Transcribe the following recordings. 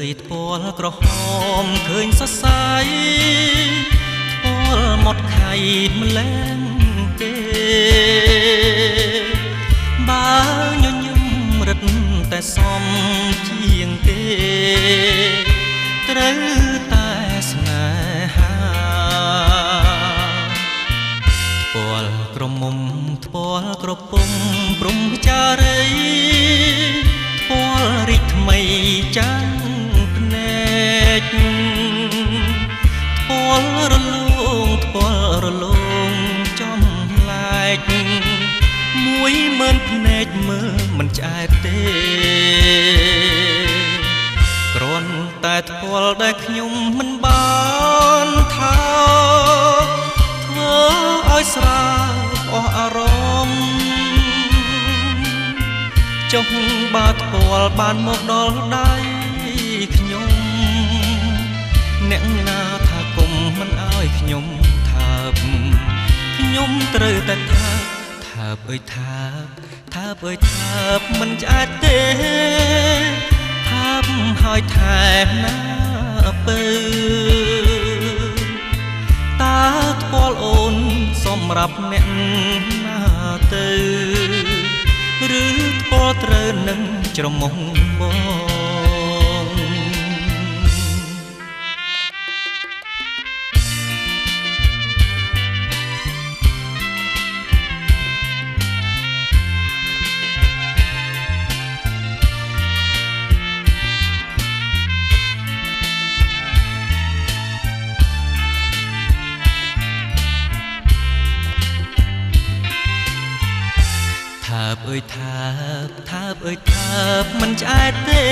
យថ្ពាល់ក្រហមឃើញសរសៃថ្ពាល់មកខៃម្លែងទេបើញញឹមរឹតតែសំជាងទេត្រូវតែស្នេហាថ្ពាល់ក្រមុំថ្ពាល់ក្រពុំព្រំចារីថ្ពាល់រីកថ្មីចាំងភ្នែកថ្ពាល់រលោងថ្ពាល់រលោងចំឡែក10000ភ្នែកមើលមិនឆ្អែតទេគ្រាន់តែថ្ពាល់ដែលខ្ញុំមិនបានថាធ្វើឲ្យស្រាលអស់អារម្មណ៍ចុះបើថ្ពាល់បានមកដល់ដៃខ្ញុំអ្នកណាថាគុំមិនឲ្យខ្ញុំថាបខ្ញុំត្រូវតែថាបអើយថាបអើយថាបមិនឆ្អែតទេថាបហើយថែមណាពើតើថ្ពាល់អូនសម្រាប់អ្នកណាទៅឬថ្ពាល់ត្រូវនឹងច្រមុះបងថាបអើយថាបអើយថាបមិនឆ្អែតទេ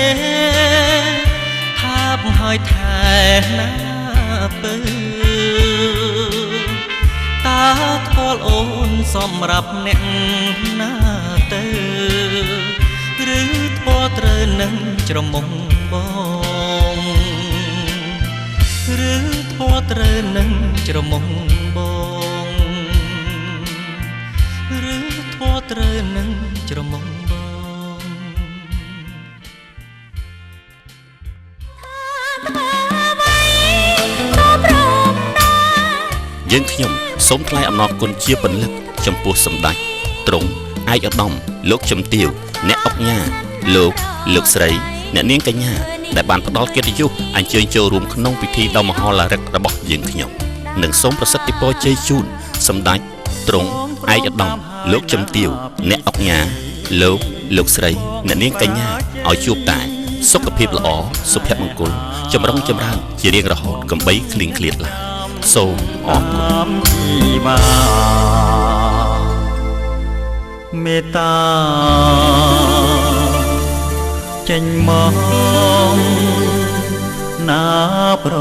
ថាបហើយថែណាពើតើថ្ពាល់អូនសម្រាប់អ្នកណាទៅឬថ្ពាល់ត្រូវនឹងច្រមុះបងឬថ្ពាល់ត្រូវនឹងច្រមុះបងឬថ្ពាល់ត្រូវនឹងច្រមុះបងយើងខ្ញុំសូមថ្លែងអំណរគុណជាពន្លឹកចំពោះសម្ដេចទ្រង់ឯកឧត្តមលោកជំទាវអ្នកអុកញ៉ាលោកស្រីអ្នកនាងកញ្ញាដែលបានផ្ដល់កិត្តិយសអញ្ជើញចូលរួមក្នុងពិធីដ៏មហោឡារិករបស់យើងខ្ញុំនិងសូមប្រសិទ្ធពរជ័យជូនសម្ដេចទ្រង់ឯកឧត្តមលោកជំទាវអ្នកអុកញ៉ាលោកស្រីអ្នកនាងកញ្ញាឲ្យជួបតែសុខភាពល្អសុភមង្គលចម្រុងចម្រើនជារៀងរហូតកំបីគ្លៀងគ្លាតឡើយសូមអរគុណមេត្តាចេញមកណាប្រ